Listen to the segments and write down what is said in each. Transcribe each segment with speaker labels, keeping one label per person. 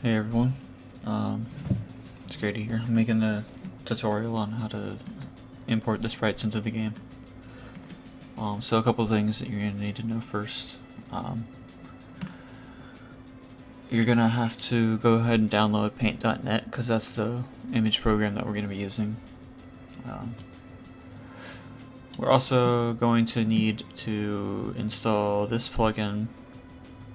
Speaker 1: Hey everyone, it's Grady here. I'm making a tutorial on how to import the sprites into the game. So a couple of things that you're going to need to know first. You're going to have to go ahead and download paint.net because that's the image program that we're going to be using. We're also going to need to install this plugin.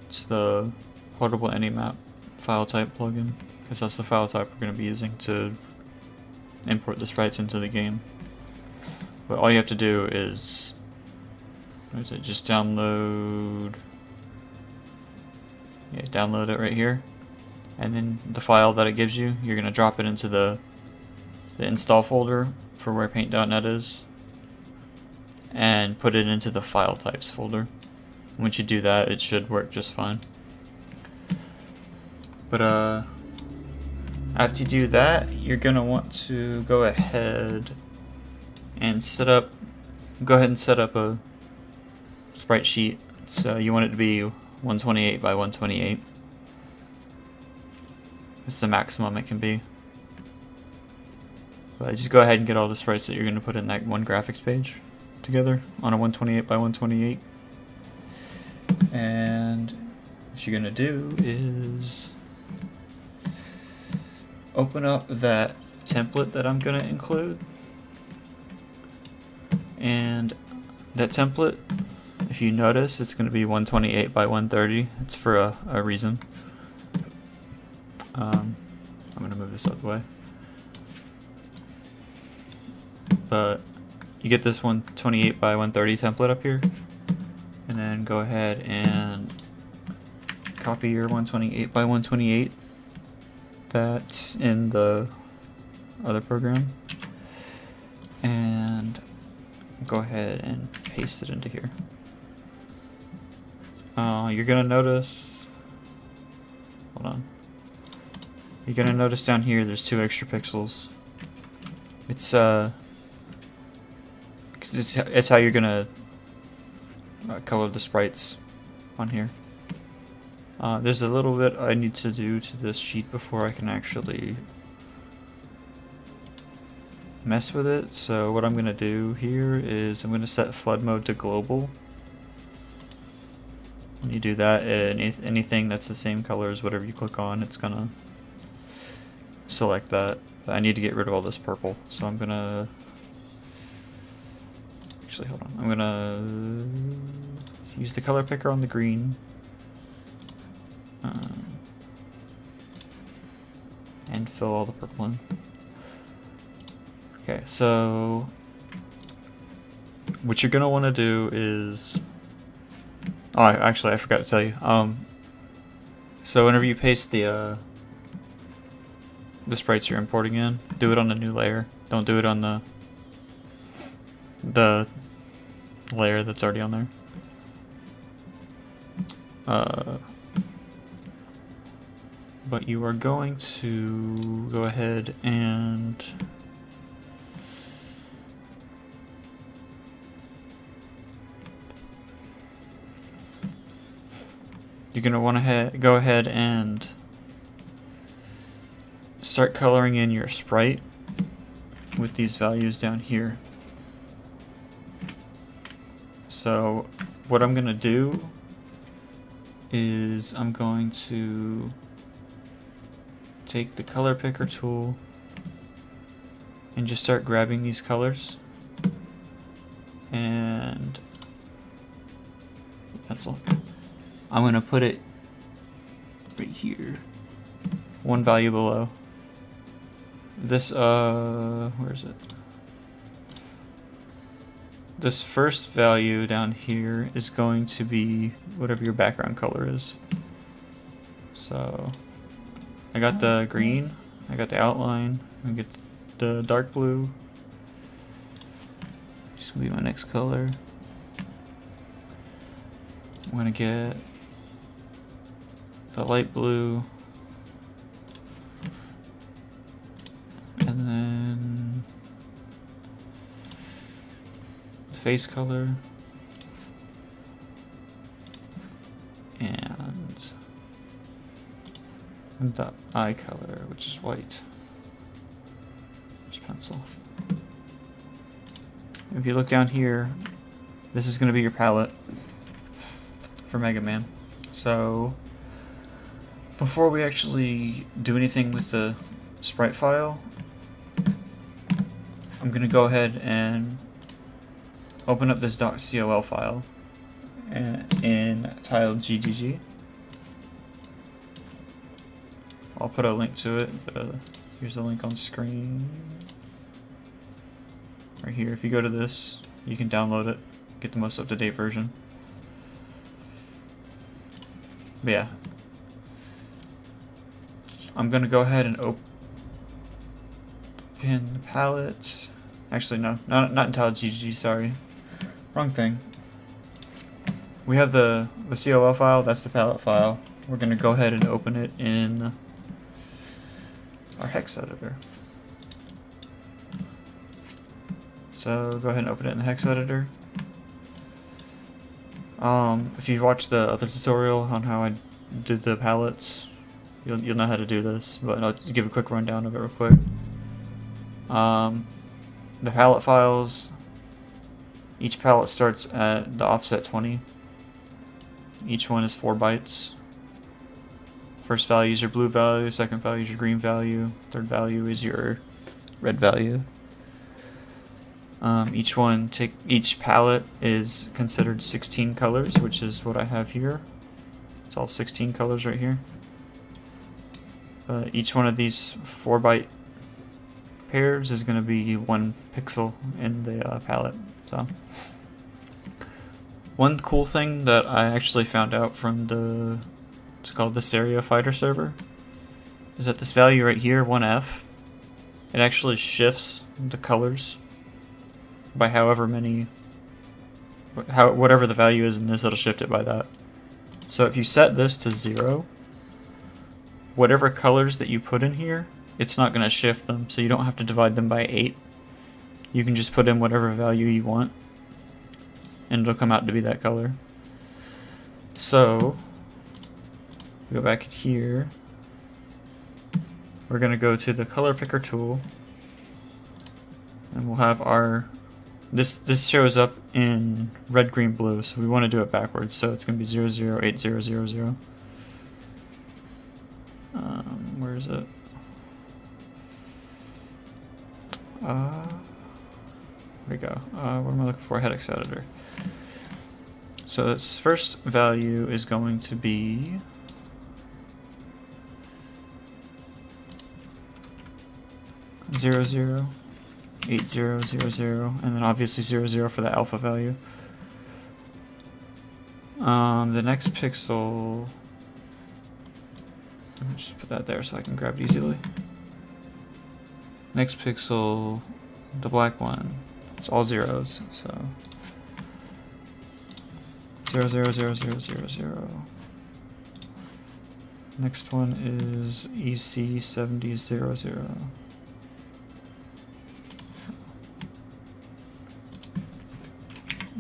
Speaker 1: It's the Portable Anymap file type plugin, because that's the file type we're going to be using to import the sprites into the game. But all you have to do is, just download it right here, and then the file that it gives you, you're going to drop it into the install folder for where paint.net is, and put it into the file types folder. Once you do that, it should work just fine. But after you do that, you're gonna want to go ahead and set up a sprite sheet. So you want it to be 128 by 128. It's the maximum it can be. But just go ahead and get all the sprites that you're gonna put in that one graphics page together on a 128 by 128. And what you're gonna do is open up that template that I'm going to include, and that template, if you notice, it's going to be 128 by 130. It's for a reason. I'm going to move this out of the way, but you get this 128 by 130 template up here, and then go ahead and copy your 128 by 128 that's in the other program, and go ahead and paste it into here. You're gonna notice, hold on, you're gonna notice down here there's 2 extra pixels. It's how you're gonna color the sprites on here. There's a little bit I need to do to this sheet before I can actually mess with it. So what I'm going to do here is I'm going to set flood mode to global. When you do that, anything that's the same color as whatever you click on, it's going to select that. But I need to get rid of all this purple, so I'm going to... Actually, hold on. I'm going to use the color picker on the green. And fill all the purple in. Okay, so what you're gonna want to do is, actually I forgot to tell you. So whenever you paste the sprites you're importing in, do it on a new layer. Don't do it on the layer that's already on there. But you are going to go ahead and you're going to want to go ahead and start coloring in your sprite with these values down here. So what I'm going to do is I'm going to take the color picker tool and just start grabbing these colors and pencil. I'm going to put it right here, one value below. This, where is it? This first value down here is going to be whatever your background color is. So I got the green, I got the outline, I get the dark blue. This is going to be my next color. I'm going to get the light blue, and then the face color, and and the eye color, which is white. Just pencil. If you look down here, this is going to be your palette for Mega Man. So before we actually do anything with the sprite file, I'm going to go ahead and open up this .col file in tile.gg. I'll put a link to it. Here's the link on screen. Right here. If you go to this, you can download it, get the most up-to-date version. But yeah. I'm going to go ahead and open the palette. Actually, no, not in tile.gg, sorry. Wrong thing. We have the COL file, that's the palette file. We're going to go ahead and open it in our hex editor. So go ahead and open it in the hex editor. If you've watched the other tutorial on how I did the palettes, you'll know how to do this, but I'll give a quick rundown of it real quick. The palette files, each palette starts at the offset 20. Each one is 4 bytes. First value is your blue value, second value is your green value, third value is your red value. Each palette is considered 16 colors, which is what I have here. It's all 16 colors right here. But each one of these 4 byte pairs is going to be 1 pixel in the palette. So, one cool thing that I actually found out from it's called the Stereo Fighter server, is that this value right here, 1F, it actually shifts the colors by whatever the value is in this, it'll shift it by that. So if you set this to 0, whatever colors that you put in here, it's not going to shift them, so you don't have to divide them by 8. You can just put in whatever value you want, and it'll come out to be that color. So, go back here. We're going to go to the color picker tool, and we'll have our... This shows up in red, green, blue, so we want to do it backwards, so it's going to be 008000. Where is it? There we go. What am I looking for? Hex editor. So its first value is going to be 008000, and then obviously 00 for the alpha value. The next pixel, let me just put that there so I can grab it easily. Next pixel, the black one, it's all zeros, so 000000. Next one is EC7000.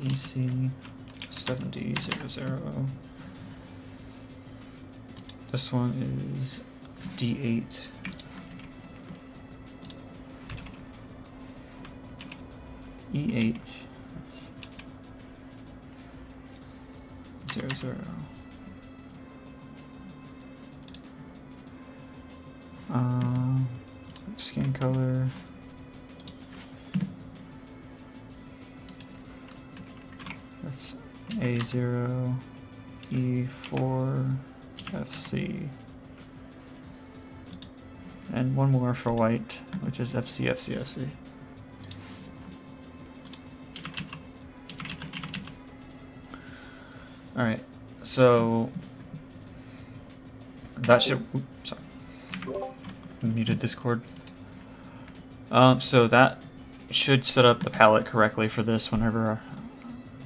Speaker 1: EC7000. This one is D8. E8. That's 00. Skin color. That's A0, E4, FC. And one more for white, which is FC. Alright, so that should, oops, sorry, muted Discord. So that should set up the palette correctly for this whenever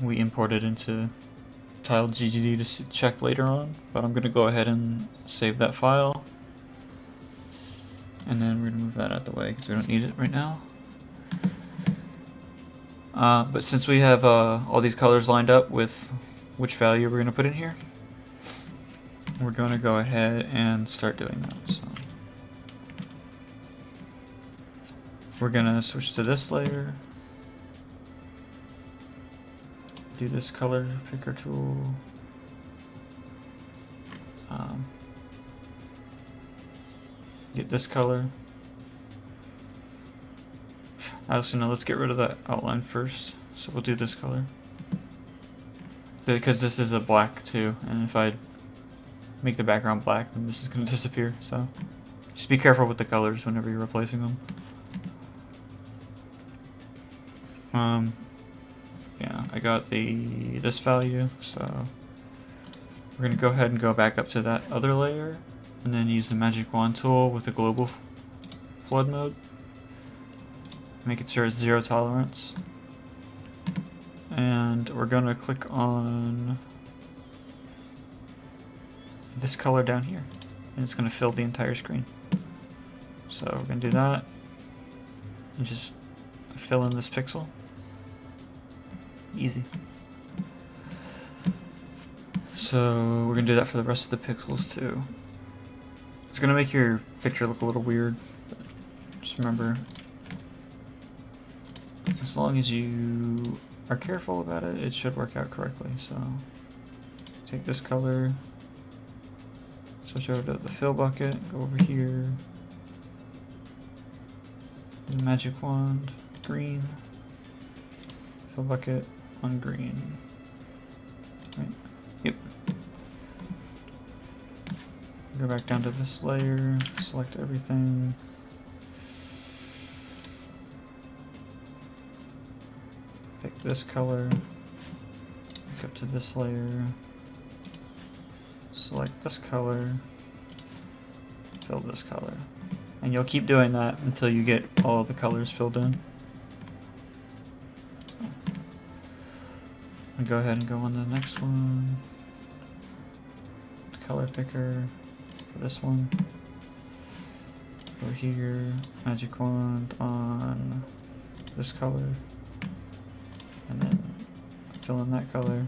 Speaker 1: we import it into tile.gg to check later on. But I'm going to go ahead and save that file. And then we're going to move that out of the way because we don't need it right now. But since we have all these colors lined up with which value we're going to put in here, we're going to go ahead and start doing that. So we're going to switch to this layer, do this color picker tool, get this color. Actually, no, let's get rid of that outline first. So we'll do this color. Because this is a black too, and if I make the background black, then this is going to disappear. So just be careful with the colors whenever you're replacing them. Yeah, I got this value, so we're going to go ahead and go back up to that other layer, and then use the magic wand tool with the global flood mode. Make it sure it's 0 tolerance. And we're going to click on this color down here, and it's going to fill the entire screen. So we're going to do that, and just fill in this pixel. Easy. So we're going to do that for the rest of the pixels too. It's going to make your picture look a little weird, but just remember, as long as you are careful about it, it should work out correctly. So take this color, switch over to the fill bucket, go over here, do magic wand, green, fill bucket on green. Right? Yep. Go back down to this layer, select everything. Pick this color, back up to this layer, select this color, fill this color. And you'll keep doing that until you get all of the colors filled in. I'll go ahead and go on to the next one. Color picker for this one. Go here, magic wand on this color. And then fill in that color.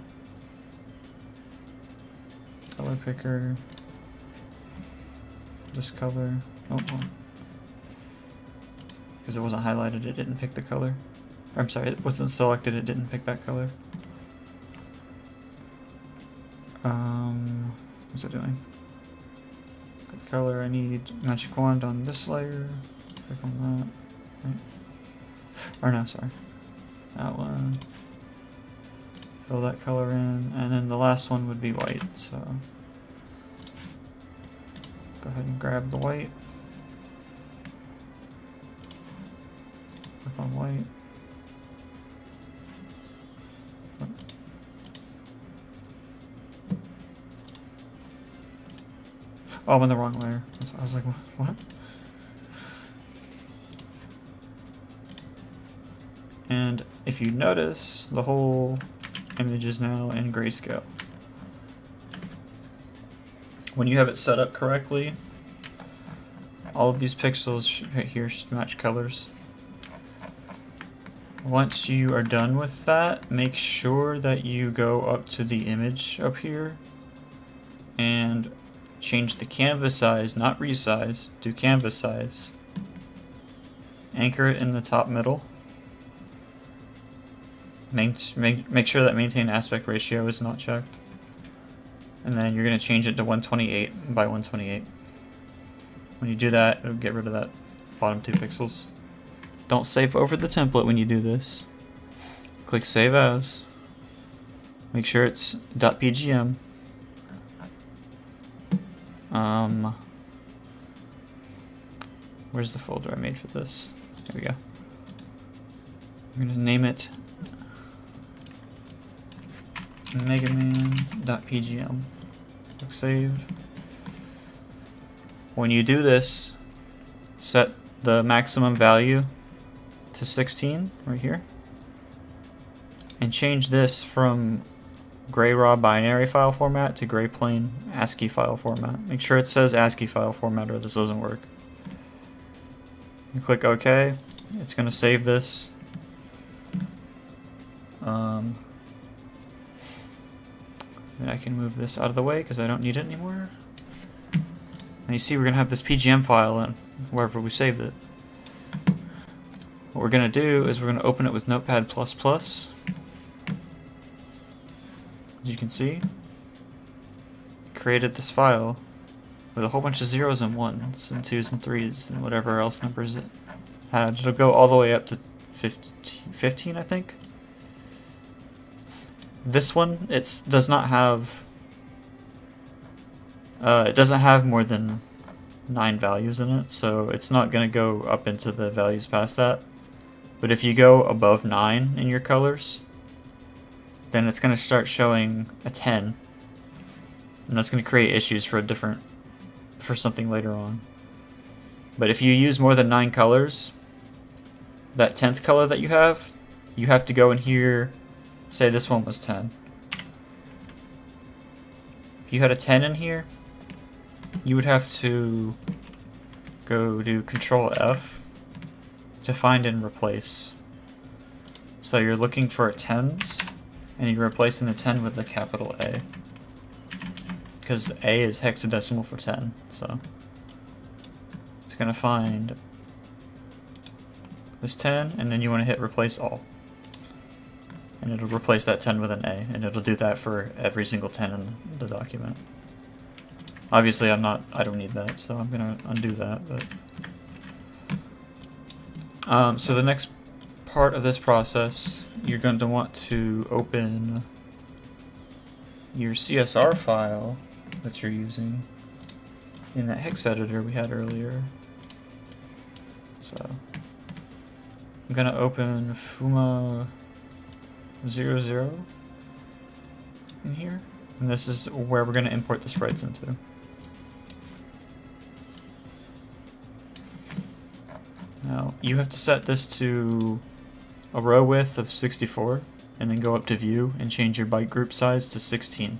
Speaker 1: Color picker. This color. Oh. Because it wasn't highlighted, it didn't pick the color. Or, I'm sorry, it wasn't selected, it didn't pick that color. What's it doing? Got the color, I need magic wand on this layer. Click on that. Right. Or no, sorry. That one. Fill that color in, and then the last one would be white, so go ahead and grab the white. Click on white. Oh, I'm in the wrong layer. That's why I was like, what? And if you notice, the whole image is now in grayscale. When you have it set up correctly, all of these pixels right here should match colors. Once you are done with that, make sure that you go up to the image up here and change the canvas size, not resize, do canvas size. Anchor it in the top middle. Make sure that maintain aspect ratio is not checked. And then you're going to change it to 128 by 128. When you do that, it'll get rid of that bottom 2 pixels. Don't save over the template when you do this. Click Save As. Make sure it's .pgm. Where's the folder I made for this? There we go. I'm going to name it megaman.pgm. Click Save. When you do this, set the maximum value to 16 right here, and change this from gray raw binary file format to gray plain ASCII file format. Make sure it says ASCII file format or this doesn't work. You click OK. It's going to save this. And I can move this out of the way because I don't need it anymore. And you see we're going to have this PGM file in wherever we saved it. What we're going to do is we're going to open it with Notepad++. As you can see, created this file with a whole bunch of zeros and ones and twos and threes and whatever else numbers it had. It'll go all the way up to 15, I think. This one, it does not have... it doesn't have more than 9 values in it, so it's not going to go up into the values past that. But if you go above 9 in your colors, then it's going to start showing a 10. And that's going to create issues for something later on. But if you use more than 9 colors, that 10th color that you have to go in here, say this one was 10. If you had a 10 in here, you would have to go do Control F to find and replace. So you're looking for 10s, and you're replacing the 10 with the capital A. Because A is hexadecimal for 10, so it's going to find this 10, and then you want to hit replace all. And it'll replace that 10 with an A, and it'll do that for every single 10 in the document. Obviously I don't need that, so I'm going to undo that. But so the next part of this process, you're going to want to open your CSR file that you're using in that hex editor we had earlier. So I'm going to open Fuma 00 in here, and this is where we're going to import the sprites into. Now you have to set this to a row width of 64, and then go up to view and change your byte group size to 16.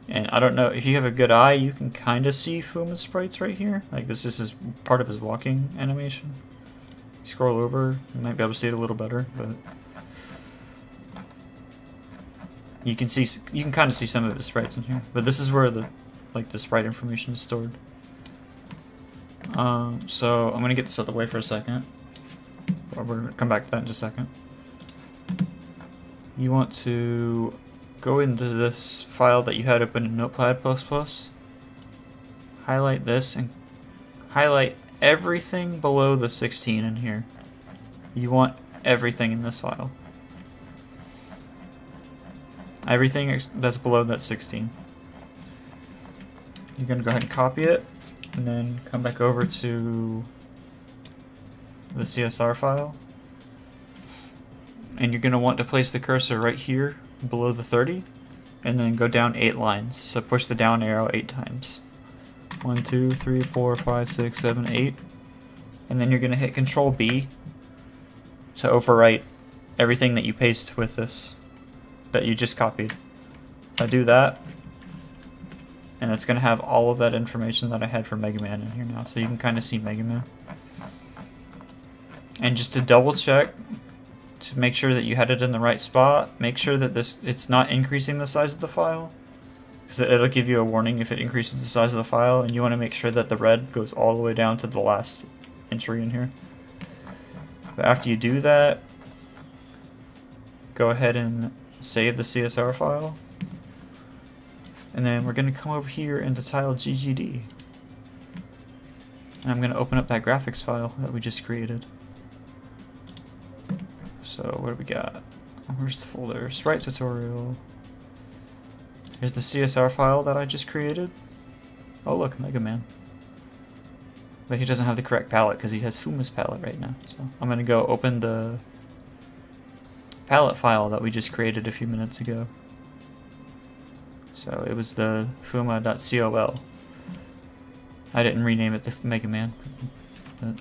Speaker 1: And I don't know, if you have a good eye, you can kind of see Fuma's sprites right here. Like this is part of his walking animation. You scroll over, you might be able to see it a little better, but you can kind of see some of his sprites in here. But this is where the sprite information is stored. So I'm gonna get this out of the way for a second. We're gonna come back to that in just a second. You want to go into this file that you had open in Notepad++, highlight this, and highlight everything below the 16 in here. You want everything in this file. Everything that's below that 16. You're going to go ahead and copy it, and then come back over to the CSR file. And you're going to want to place the cursor right here below the 30, and then go down 8 lines. So push the down arrow 8 times. 1, 2, 3, 4, 5, 6, 7, 8. And then you're going to hit Control B to overwrite everything that you paste with this, that you just copied. I do that, and it's going to have all of that information that I had for Mega Man in here now, so you can kind of see Mega Man. And just to double check, to make sure that you had it in the right spot, make sure that it's not increasing the size of the file, because it'll give you a warning if it increases the size of the file, and you want to make sure that the red goes all the way down to the last entry in here. But after you do that, go ahead and save the CSR file, and then we're going to come over here into tile GGD, and I'm going to open up that graphics file that we just created. So what do we got? Where's the folder? Sprite tutorial. Here's the CSR file that I just created. Oh look, Mega Man. But he doesn't have the correct palette because he has Fuma's palette right now. So I'm going to go open the palette file that we just created a few minutes ago. So it was the fuma.col. I didn't rename it to Mega Man, but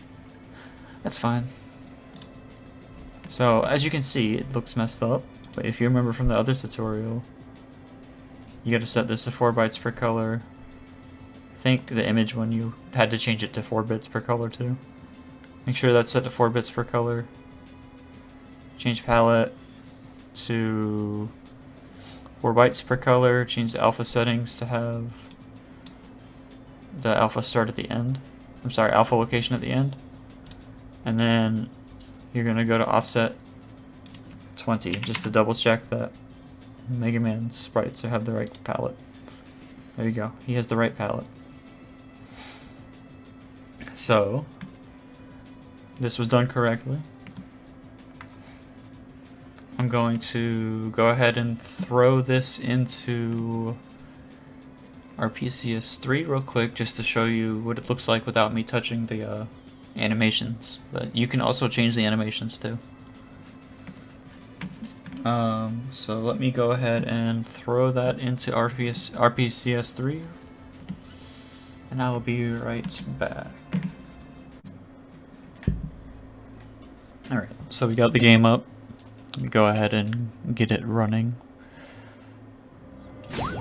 Speaker 1: that's fine. So as you can see, it looks messed up, but if you remember from the other tutorial, you got to set this to 4 bytes per color. I think the image one, you had to change it to 4 bits per color too. Make sure that's set to 4 bits per color. Change palette to 4 bytes per color. Change the alpha settings to have the alpha start at the end. I'm sorry, alpha location at the end. And then you're going to go to offset 20 just to double check that Mega Man's sprites have the right palette. There you go. He has the right palette. So, this was done correctly. I'm going to go ahead and throw this into our PCS3 real quick just to show you what it looks like without me touching the animations. But you can also change the animations too. So let me go ahead and throw that into RPCS3 and I will be right back. Alright, so we got the game up. Let me go ahead and get it running.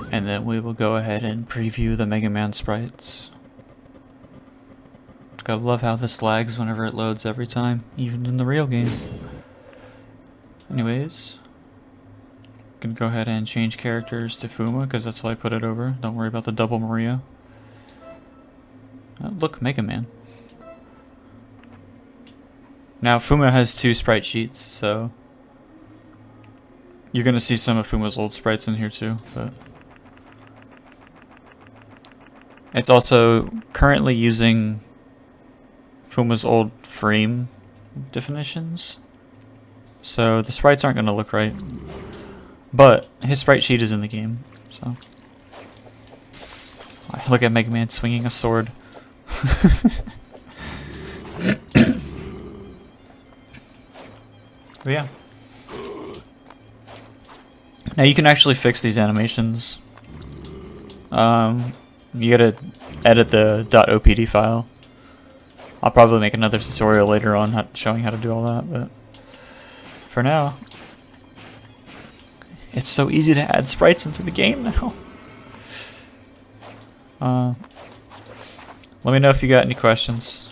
Speaker 1: And then we will go ahead and preview the Mega Man sprites. I love how this lags whenever it loads every time, even in the real game. Anyways, I'm gonna go ahead and change characters to Fuma because that's how I put it over. Don't worry about the double Maria. Oh, look, Mega Man. Now Fuma has 2 sprite sheets, so you're gonna see some of Fuma's old sprites in here too, but it's also currently using Fuma's old frame definitions, so the sprites aren't gonna look right. But his sprite sheet is in the game, so look at Mega Man swinging a sword. But yeah. Now you can actually fix these animations. You gotta edit the .opd file. I'll probably make another tutorial later on showing how to do all that, but for now, it's so easy to add sprites into the game now. Let me know if you got any questions.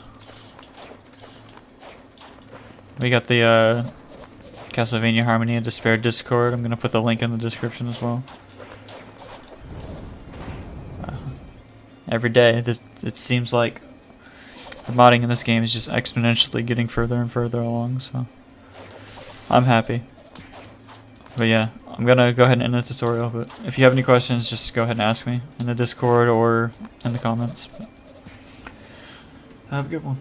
Speaker 1: We got the Castlevania Harmony and Despair Discord. I'm gonna put the link in the description as well. Every day, it seems like the modding in this game is just exponentially getting further and further along, so I'm happy. But yeah, I'm gonna go ahead and end the tutorial, but if you have any questions, just go ahead and ask me in the Discord or in the comments. But have a good one.